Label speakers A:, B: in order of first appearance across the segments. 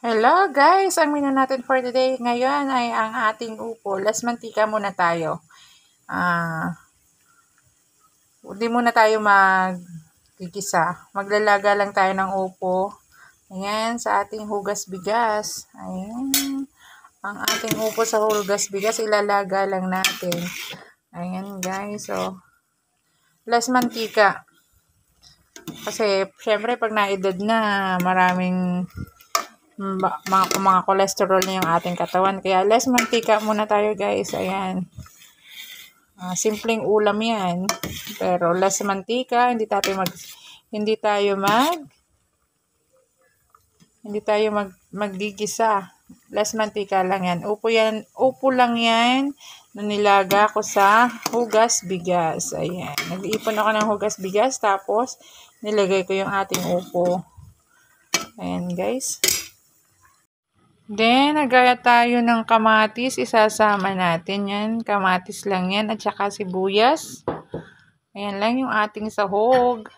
A: Hello guys! Ang menu natin for today ngayon ay ang ating upo. Last mantika muna tayo. Hindi muna tayo magkikisa. Maglalaga lang tayo ng upo. Ayan, sa ating hugas bigas. Ayan. Ang ating upo sa hugas bigas, ilalaga lang natin. Ayan guys, so. Last mantika. Kasi, syempre, pag naedad na, maraming mga cholesterol na yung ating katawan. Kaya less mantika muna tayo guys. Ayan. Simpleng ulam yan. Pero less mantika, hindi tayo maggigisa. Less mantika lang yan. Upo lang yan na nilaga ko sa hugas bigas. Ayan. Nag-iipon ako ng hugas bigas tapos nilagay ko yung ating upo. Ayan guys. Then, nagaya tayo ng kamatis. Isasama natin yan. Kamatis lang yan. At saka sibuyas. Ayan lang yung ating sahog.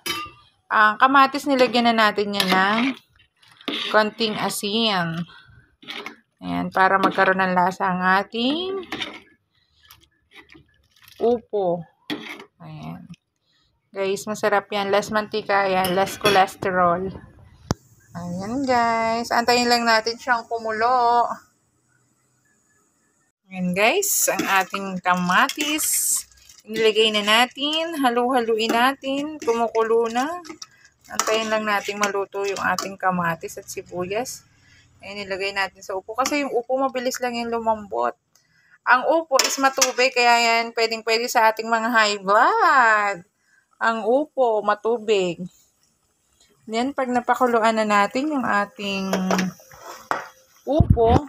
A: Ang kamatis, nilagyan na natin yan ng konting asin. Ayan, para magkaroon ng lasa ang ating upo. Ayan. Guys, masarap yan. Less mantika. Ayan, less cholesterol. Ayan guys. Antayin lang natin siyang kumulo. Ayan guys. Ang ating kamatis. Nilagay na natin. Halu-haluin natin. Kumukulo na. Antayin lang natin maluto yung ating kamatis at sibuyas. Ayan, nilagay natin sa upo. Kasi yung upo mabilis lang yung lumambot. Ang upo is matubig. Kaya yan pwedeng-pwede sa ating mga high blood. Ang upo matubig. Then, pag napakuluan na natin yung ating upo,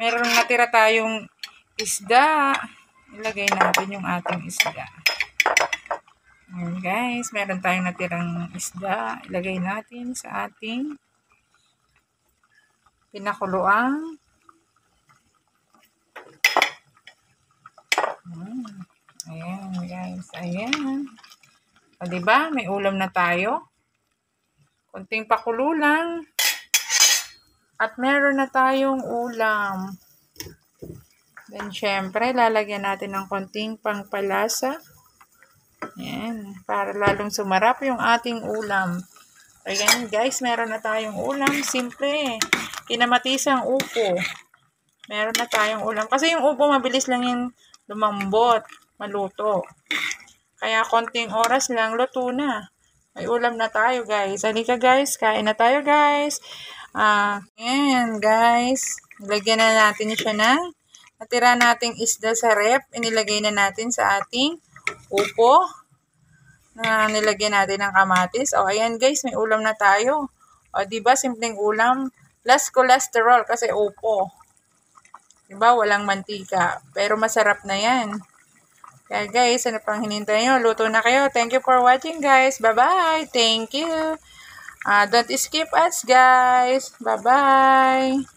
A: meron natira tayong isda. Ilagay natin yung ating isda. Ayan guys, meron tayong natirang isda. Ilagay natin sa ating pinakuluan. Ayan guys, ayan. O diba, may ulam na tayo. Kunting pakulo lang. At meron na tayong ulam. Then, syempre, lalagyan natin ng konting pangpalasa. Ayan. Para lalong sumarap yung ating ulam. Ayan, guys, meron na tayong ulam. Simple. Kinamatisang upo. Meron na tayong ulam. Kasi yung upo, mabilis lang yung lumambot. Maluto. Kaya, konting oras lang, luto na. May ulam na tayo, guys. Halika, guys. Kain na tayo, guys. Ayan, guys. Nilagyan na natin siya ng natira nating isda sa rep. Inilagay na natin sa ating upo. Na nilagyan natin ng kamatis. O, ayan, guys. May ulam na tayo. O, diba? Simpleng ulam. Less cholesterol kasi upo. Diba? Walang mantika. Pero masarap na yan. Kaya guys, ano pang hinintay nyo? Luto na kayo. Thank you for watching guys. Bye-bye. Thank you. Don't skip us guys. Bye-bye.